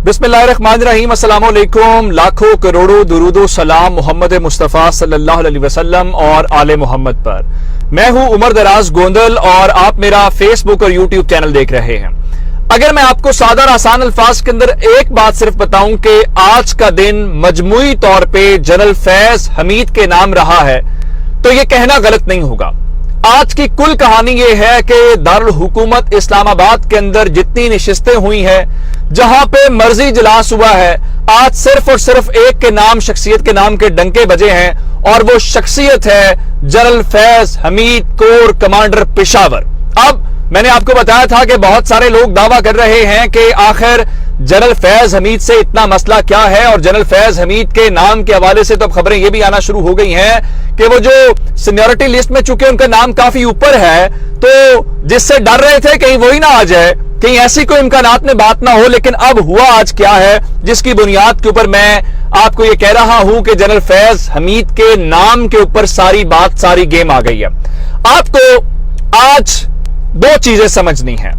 बिस्मिल्लाहिर्रहमानिर्रहीम, अस्सलाम वालेकुम। लाखों करोड़ों दुरूदो सलाम मोहम्मद मुस्तफ़ा सल्लल्लाहु अलैहि वसल्लम और आले मोहम्मद पर। मैं हूं उमर दराज गोंदल और आप मेरा फेसबुक और यूट्यूब चैनल देख रहे हैं। अगर मैं आपको सादा और आसान अल्फाज के अंदर एक बात सिर्फ बताऊं कि आज का दिन मजमूई तौर पे जनरल फैज हमीद के नाम रहा है, तो यह कहना गलत नहीं होगा। आज की कुल कहानी यह है कि दारुल हुकूमत इस्लामाबाद के अंदर जितनी नशिस्तें हुई हैं, जहां पे मर्जी इजलास हुआ है, आज सिर्फ और सिर्फ एक के नाम, शख्सियत के नाम के डंके बजे हैं और वो शख्सियत है general Faiz Hamid, core commander Peshawar. अब मैंने आपको बताया था कि बहुत सारे लोग दावा कर रहे हैं कि आखिर जनरल फैज हमीद से इतना मसला क्या है, और जनरल फैज हमीद के नाम के हवाले से तो अब खबरें ये भी आना शुरू हो गई हैं कि वो जो सीनियरिटी लिस्ट में चूंकि उनका नाम काफी ऊपर है, तो जिससे डर रहे थे कहीं वही ना आ जाए, कहीं ऐसी कोई इम्कानात में बात ना हो। लेकिन अब हुआ आज क्या है, जिसकी बुनियाद के ऊपर मैं आपको ये कह रहा हूं कि जनरल फैज हमीद के नाम के ऊपर सारी बात, सारी गेम आ गई है। आपको आज दो चीजें समझनी है।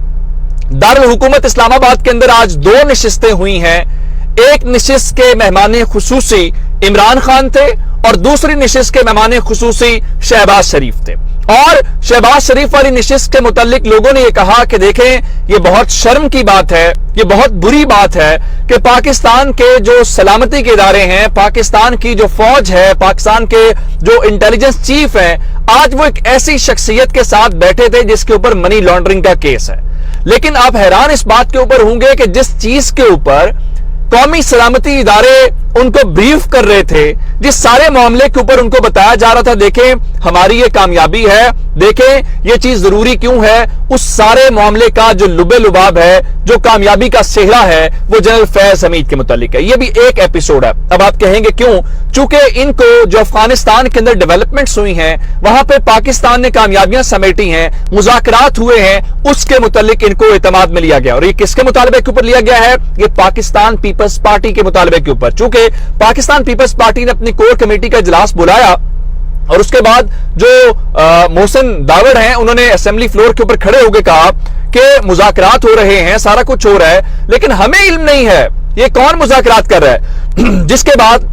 दारुल हुकूमत इस्लामाबाद के अंदर आज दो नशिस्तें हुई हैं। एक नशिस्त के मेहमान खुसूसी इमरान खान थे और दूसरी नशिस्त के मेहमान खुसूसी शहबाज शरीफ थे। और शहबाज शरीफ वाली नशिस्त के मुतालिक लोगों ने यह कहा कि देखें, यह बहुत शर्म की बात है, यह बहुत बुरी बात है कि पाकिस्तान के जो सलामती के इदारे हैं, पाकिस्तान की जो फौज है, पाकिस्तान के जो इंटेलिजेंस चीफ हैं, आज वो एक ऐसी शख्सियत के साथ बैठे थे जिसके ऊपर मनी लॉन्ड्रिंग का केस है। लेकिन आप हैरान इस बात के ऊपर होंगे कि जिस चीज के ऊपर कौमी सलामती इदारे उनको ब्रीफ कर रहे थे, जिस सारे मामले के ऊपर उनको बताया जा रहा था, देखें हमारी ये कामयाबी है, देखें ये चीज जरूरी क्यों है, उस सारे मामले का जो लुबे लुबाब है, जो कामयाबी का सेहरा है, वो जनरल फैज हमीद के मुतालिक है। ये भी एक एपिसोड है। अब आप कहेंगे क्यों? चूंकि इनको जो अफगानिस्तान के अंदर डेवलपमेंट्स हुई हैं, वहां पे पाकिस्तान ने कामयाबियां समेटी हैं, मुज़ाकरात हुए हैं, उसके मुतालिक इनको एतमाद में लिया गया। और ये किसके मुतालबे के ऊपर लिया गया है? ये पाकिस्तान पीपल्स पार्टी के मुतालबे के ऊपर। चूंकि पाकिस्तान पीपल्स पार्टी ने अपनी कोर कमेटी का इजलास बुलाया और उसके बाद जो मोहसिन दावड़ हैं, उन्होंने असेंबली फ्लोर के ऊपर खड़े होकर कहा कि मुज़ाकरात हो रहे हैं, सारा कुछ हो रहा है, लेकिन हमें इल्म नहीं है ये कौन मुज़ाकरात कर रहा है। जिसके बाद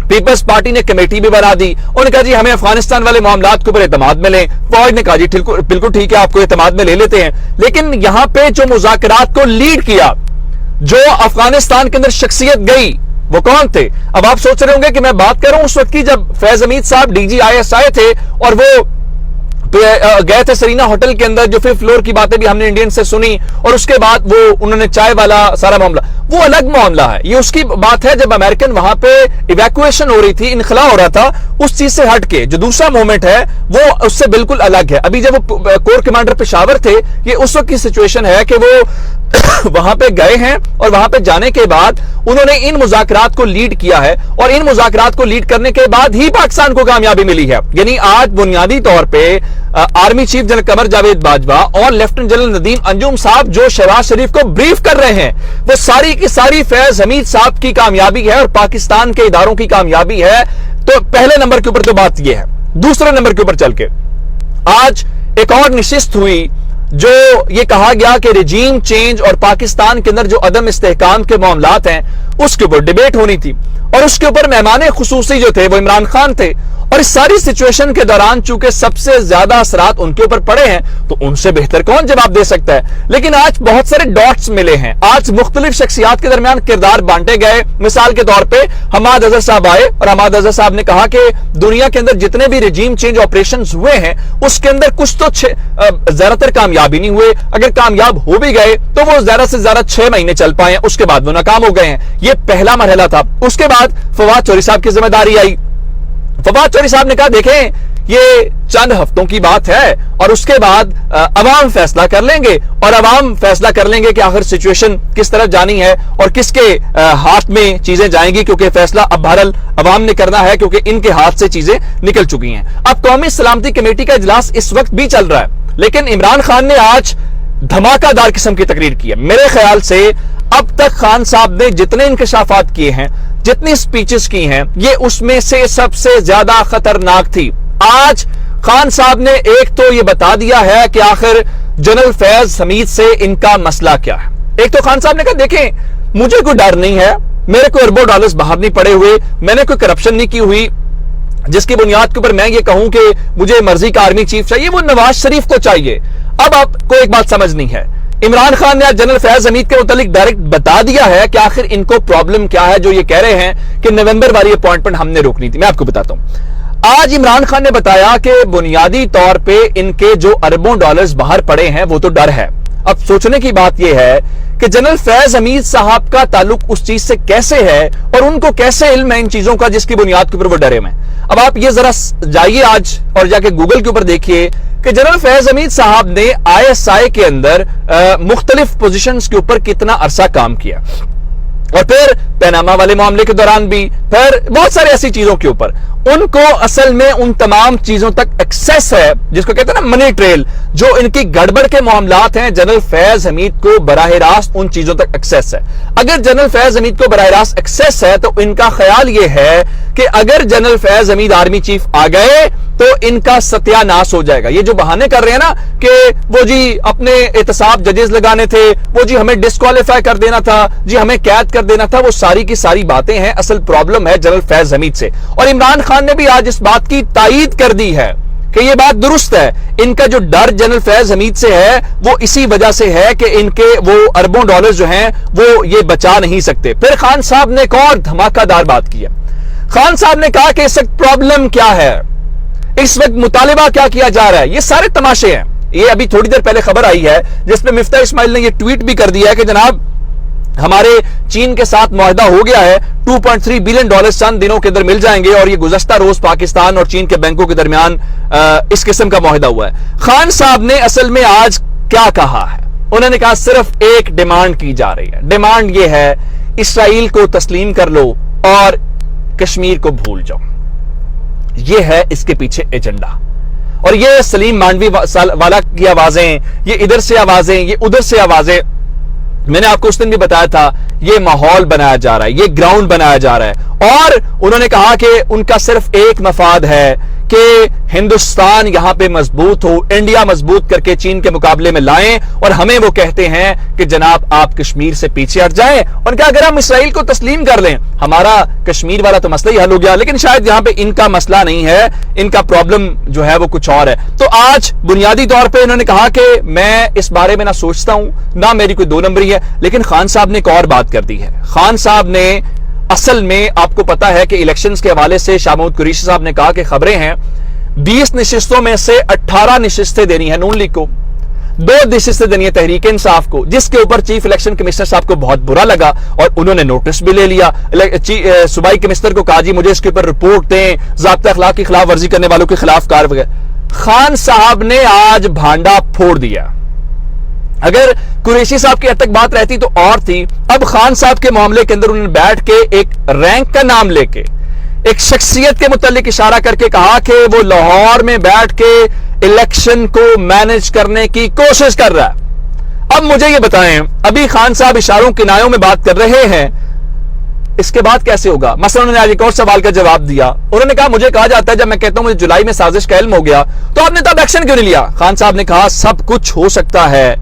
पीपल्स पार्टी ने कमेटी भी बना दी। उन्होंने कहा जी हमें अफगानिस्तान वाले मामलात के ऊपर एतमाद में लें। फौज ने कहा जी बिल्कुल ठीक है, आपको एतमाद में ले लेते हैं। लेकिन यहां पे जो मुज़ाकरात को लीड किया, जो अफगानिस्तान के अंदर शख्सियत गई, वो कौन थे? अब आप सोच रहे होंगे कि मैं बात कर रहा हूं उस वक्त की जब फैज हमीद साहब DGIS थे और वो गए थे सरीना होटल के अंदर, जो 5th फ्लोर की बातें भी हमने इंडियन से सुनी, और उसके बाद वो उन्होंने चाय वाला सारा मामला, वो अलग मामला है। ये उसकी बात है जब अमेरिकन वहां पे इवैक्यूएशन हो रही थी, इनखला हो रहा था, उस चीज से हट के जो दूसरा मोमेंट है वो उससे बिल्कुल अलग है। अभी जब वो कोर कमांडर पेशावर थे, ये उस वक्त की सिचुएशन है कि वो वहां पे गए हैं और वहां पे जाने के बाद उन्होंने इन मुज़ाकरात को लीड किया है, और इन मुज़ाकरात को लीड करने के बाद ही पाकिस्तान को कामयाबी मिली है। यानी आज बुनियादी तौर पे army chief general Qamar Javed Bajwa और लेफ्टिनेंट जनरल नदीम अंजुम साहब जो शहबाज शरीफ को ब्रीफ कर रहे हैं, वो सारी की सारी फैज हमीद साहब की कामयाबी है और पाकिस्तान के इदारों की कामयाबी है। तो पहले नंबर के ऊपर तो बात यह है। दूसरे नंबर के ऊपर चल के आज एक और नशिस्त हुई, जो ये कहा गया कि रिजीम चेंज और पाकिस्तान के अंदर जो अदम इस्तेहकाम के मामलात हैं, उसके ऊपर डिबेट होनी थी, और उसके ऊपर मेहमान खुसूसी जो थे वो इमरान खान थे। और इस सारी सिचुएशन के दौरान चूंकि सबसे ज्यादा असरात उनके ऊपर पड़े हैं, तो उनसे बेहतर कौन जवाब दे सकता है। लेकिन आज बहुत सारे डॉट्स मिले हैं, आज मुख्तलिफ शख्सियात के दरमियान किरदार बांटे गए। मिसाल के तौर पर हमाद अजहर साहब आए और हमाद अजहर साहब ने कहा कि दुनिया के अंदर जितने भी रिजीम चेंज ऑपरेशन हुए हैं, उसके अंदर कुछ तो ज्यादातर कामयाबी नहीं हुए, अगर कामयाब हो भी गए तो वो ज्यादा से ज्यादा 6 महीने चल पाए, उसके बाद वो नाकाम हो गए हैं। ये पहला मरहला था। उसके बाद फवाद चौधरी साहब की जिम्मेदारी आई। फवाद चौधरी साहब ने कहा देखें ये चंद हफ्तों की बात है, और उसके बाद अवाम फैसला कर लेंगे, और अवाम फैसला कर लेंगे कि आखिर सिचुएशन किस तरफ जानी है और किसके हाथ में चीजें जाएंगी, क्योंकि फैसला अब बहरहाल अवाम ने करना है, क्योंकि इनके हाथ से चीजें निकल चुकी हैं। अब कौमी सलामती कमेटी का इजलास इस वक्त भी चल रहा है, लेकिन इमरान खान ने आज धमाकादार किस्म की तकरीर की है। मेरे ख्याल से अब तक खान साहब ने जितने इंकशाफात किए हैं, जितनी स्पीचेस की हैं, ये उसमें से सबसे ज्यादा खतरनाक थी। आज खान साहब ने एक तो ये बता दिया है कि आखिर जनरल फैज हमीद से इनका मसला क्या है। एक तो खान साहब ने कहा देखें मुझे कोई डर नहीं है, मेरे को अरबों डॉलर्स बाहर नहीं पड़े हुए, मैंने कोई करप्शन नहीं की हुई जिसकी बुनियाद के ऊपर मैं ये कहूं कि मुझे मर्जी का आर्मी चीफ चाहिए, वो नवाज शरीफ को चाहिए। अब आपको एक बात समझनी है, इमरान खान ने आज जनरल फैज हमीद के मुतालिक डायरेक्ट बता दिया है कि आखिर इनको प्रॉब्लम क्या है जो ये कह रहे हैं कि नवंबर वाली अपॉइंटमेंट हमने रोकनी थी। मैं आपको बताता हूं, आज इमरान खान ने बताया कि बुनियादी तौर पे इनके जो अरबों डॉलर्स बाहर पड़े हैं वो तो डर है। अब सोचने की बात यह है कि जनरल फैज हमीद साहब का ताल्लुक उस चीज से कैसे है और उनको कैसे इल्म है इन चीजों का जिसकी बुनियाद के ऊपर वो डरे हुए हैं। अब आप ये जरा जाइए आज और जाके गूगल के ऊपर देखिए कि जनरल फैज हमीद साहब ने ISI के अंदर मुख्तलिफ पोजीशंस के ऊपर कितना अरसा काम किया, और फिर पैनामा वाले मामले के दौरान भी, फिर बहुत सारी ऐसी चीजों के ऊपर उनको असल में उन तमाम चीजों तक एक्सेस है जिसको कहते हैं ना मनी ट्रेल। जो इनकी गड़बड़ के मामलात हैं, जनरल फैज हमीद को बराह रास्त उन चीजों तक एक्सेस है। अगर जनरल फैज हमीद को बराह रास्त एक्सेस है तो इनका ख्याल यह है कि अगर general Faiz Hameed army chief आ गए तो इनका सत्यानाश हो जाएगा। ये जो बहाने कर रहे हैं ना कि वो जी अपने एहतसाब जजेस लगाने थे, वो जी हमें डिस्क्वालीफाई कर देना था, जी हमें कैद कर देना था, वो सारी की सारी बातें हैं। असल प्रॉब्लम है जनरल फैज हमीद से, और इमरान खान ने भी आज इस बात की तायीद कर दी है कि ये बात दुरुस्त है। इनका जो डर जनरल फैज हमीद से है वो इसी वजह से है कि इनके वो अरबों डॉलर जो हैं वो ये बचा नहीं सकते। फिर खान साहब ने एक और धमाकेदार बात की है। खान साहब ने कहा कि इस वक्त प्रॉब्लम क्या है, इस वक्त मुतालिबा क्या किया जा रहा है, ये सारे तमाशे हैं। ये अभी थोड़ी देर पहले खबर आई है जिसमें मिफ्ता इस्माइल ने ये ट्वीट भी कर दिया है कि जनाब हमारे चीन के साथ मुआहदा हो गया है, 2.3 बिलियन डॉलर चंद दिनों के अंदर मिल जाएंगे, और ये गुज़श्ता रोज पाकिस्तान और चीन के बैंकों के दरमियान इस किस्म का मुआहदा हुआ है। खान साहब ने असल में आज क्या कहा है, उन्होंने कहा सिर्फ एक डिमांड की जा रही है। डिमांड ये है इसराइल को तस्लीम कर लो और कश्मीर को भूल जाओ। ये है इसके पीछे एजेंडा। और ये सलीम मांडवी वाला की आवाजें, ये इधर से आवाजें, ये उधर से आवाजें, मैंने आपको उस दिन भी बताया था, ये माहौल बनाया जा रहा है, ये ग्राउंड बनाया जा रहा है। और उन्होंने कहा कि उनका सिर्फ एक मफाद है कि हिंदुस्तान यहां पे मजबूत हो, इंडिया मजबूत करके चीन के मुकाबले में लाएं, और हमें वो कहते हैं कि जनाब आप कश्मीर से पीछे हट जाएं, और क्या अगर हम इसराइल को तस्लीम कर लें हमारा कश्मीर वाला तो मसला ही हल हो गया। लेकिन शायद यहां पे इनका मसला नहीं है, इनका प्रॉब्लम जो है वो कुछ और है। तो आज बुनियादी तौर पे इन्होंने कहा कि मैं इस बारे में ना सोचता हूं, ना मेरी कोई दो नंबरी है। लेकिन खान साहब ने एक और बात कर दी है। खान साहब ने असल में, आपको पता है कि इलेक्शंस के हवाले से शाह महमूद कुरैशी साहब ने कहा कि खबरें हैं 20 नशिस्तों में से 18 नशिस्तें देनी है नून लीग को, 2 नशिस्तें देनी है तहरीक इंसाफ को, जिसके ऊपर चीफ इलेक्शन कमिश्नर साहब को बहुत बुरा लगा और उन्होंने नोटिस भी ले लिया। सूबाई कमिश्नर को कहा जी मुझे इसके ऊपर रिपोर्ट दें, ज़ाब्ता अखलाक की खिलाफ वर्जी करने वालों के खिलाफ कार्रवाई। खान साहब ने आज भांडा फोड़ दिया। अगर कुरैशी साहब की हद तक बात रहती तो और थी। अब खान साहब के मामले के अंदर उन्होंने बैठ के एक रैंक का नाम लेके एक शख्सियत के मुतालिक इशारा करके कहा कि वो लाहौर में बैठ के इलेक्शन को मैनेज करने की कोशिश कर रहा है। अब मुझे ये बताएं, अभी खान साहब इशारों किनायों में बात कर रहे हैं, इसके बाद कैसे होगा? मसलन उन्होंने आज एक और सवाल का जवाब दिया। उन्होंने कहा मुझे कहा जाता है जब मैं कहता हूं मुझे जुलाई में साजिश का इल्म हो गया तो आपने तब एक्शन क्यों नहीं लिया? खान साहब ने कहा सब कुछ हो सकता है,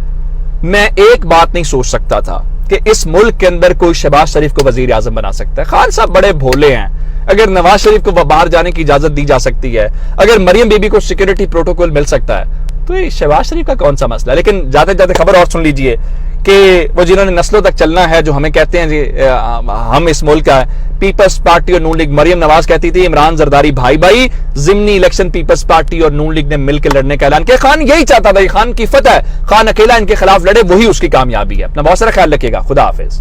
मैं एक बात नहीं सोच सकता था कि इस मुल्क के अंदर कोई शहबाज शरीफ को वजीर आजम बना सकता है। खान साहब बड़े भोले हैं। अगर नवाज शरीफ को बाहर जाने की इजाजत दी जा सकती है, अगर मरियम बीबी को सिक्योरिटी प्रोटोकॉल मिल सकता है, तो ये शहबाज शरीफ का कौन सा मसला है? लेकिन जाते जाते खबर और सुन लीजिए कि वो जिन्होंने नस्लों तक चलना है, जो हमें कहते हैं जी हम इस मुल्क का पीपल्स पार्टी और नून लीग, मरियम नवाज कहती थी इमरान जरदारी भाई भाई, जिमनी इलेक्शन पीपल्स पार्टी और नून लीग ने मिलकर लड़ने का ऐलान किया। खान यही चाहता था, खान की फतह है, खान अकेला इनके खिलाफ लड़े, वही उसकी कामयाबी है। अपना बहुत सारा ख्याल रखिएगा। खुदा हाफिज।